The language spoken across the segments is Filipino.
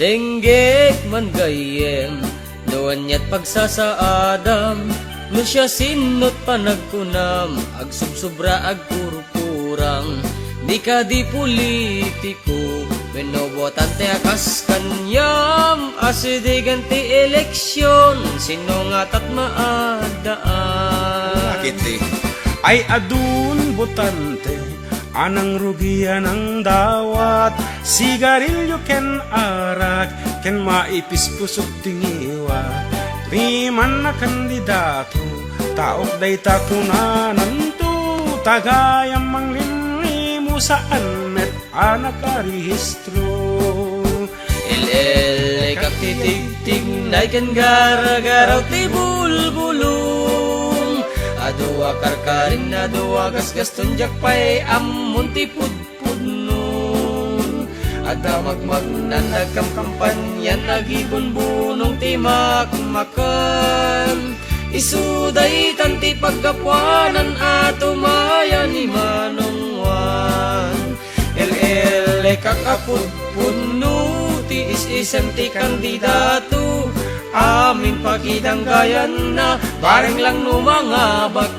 Denggek man gayem, doan niya't pagsasaadam, no siya sinot panagkunam, ag subsubra ag kurkurang, di ka di politiko, benobotante akas kanyam, asidi ganti eleksyon, sinungat at maadaan. Bakit ay adun botante, anang rugian ang dawat, sigarilyo ken arak, ken maipis pusok tingiwa, riman na kandidato, taok day takunanan to, tagayang manglimlimu saan met anak karehistro. El kaktitig-tig na ikan gara-garaw ti bulbulong, adua karkarin adua gasgaston jakpay amon ti pudpudnon, ada magmag na nagkamkampanyan nagibunbunong ti makmakan, isuday tanti pagkapwanan ato maya ni Manongwan. El kakapudpudno ti is-isem ti kandidato, amin pakidanggayan na bareng lang no mga bakto.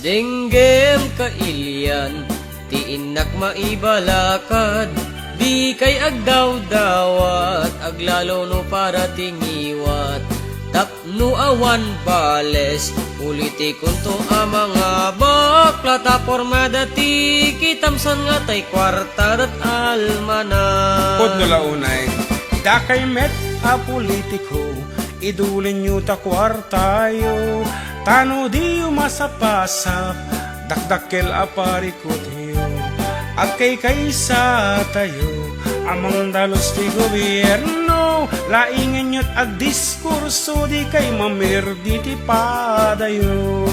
Denggem kailyan, ti inak maibalakad, di kay agdaw-dawat, aglalo no para tingiwat, tapno awan bales, politikon to ang mga bakla, tapormada ti kitamsan nga tay kwarta dat almana. Pod nula unay, dakay met a politiko, idulin nyo ta kwartayo, tano di masapasap, dakdakkel aparikot hiyo, at kay kaysa tayo, amang dalos ti gobyerno, laingan nyo't ag diskurso, di kay mamirdi ti padayo.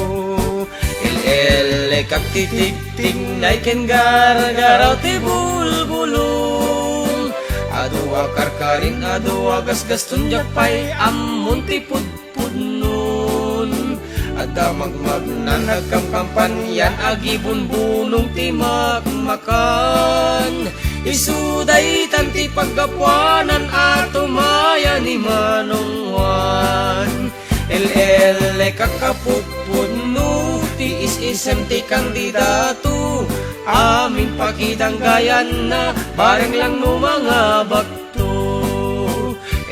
El kaktitig-tig na iken gara-garaw ti bulbulong, adua karkarin adua gasgaston jakpay amon ti pudpudnon, ada magmag na nagkamkampanyan agibunbunong ti makmakan, isuday tanti pagkapwanan ato maya ni Manongwan. El kakapudpudno ti is-isem ti kandidato, amin pakidanggayan na bareng lang no mga bakto.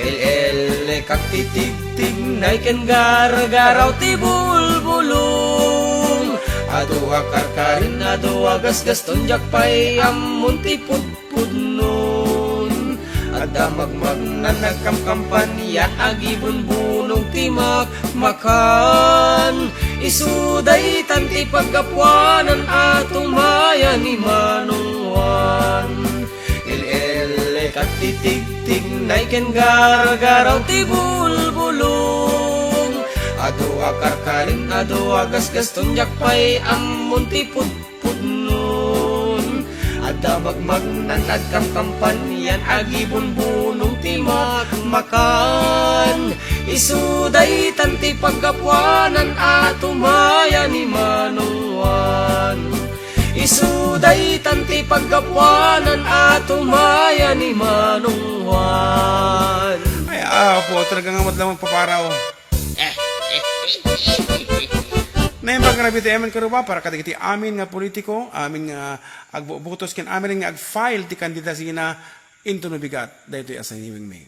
El kaktitig-tig na iken gara-garaw ti bulbulong, adua karkarin adua gasgaston jakpay amon ti pudpudnon, ada magmag na nagkamkampanyan agibunbunong ti makmakan, isuday tanti pagkapwanan atong maya ni Manongwan. El kaktitig-tig na iken gara-garaw ti bulbulong, adua karkarin adua gasgaston jakpay amon ti pudpudnon, ada magmag na nagkamkampanyan agibunbunong ti makmakan, isuday tanti pagkapwanan ato maya ni Manongwan. Isuday tanti pagkapwanan ato maya ni Manongwan. Ay po, talagang amat lang magpaparaw. Naimbag nga nabiti amin karuba para katigiti amin nga politiko, amin nga agbubutos kin amin nga ag-file ti kandidasina into nubigat dahito asa himing may.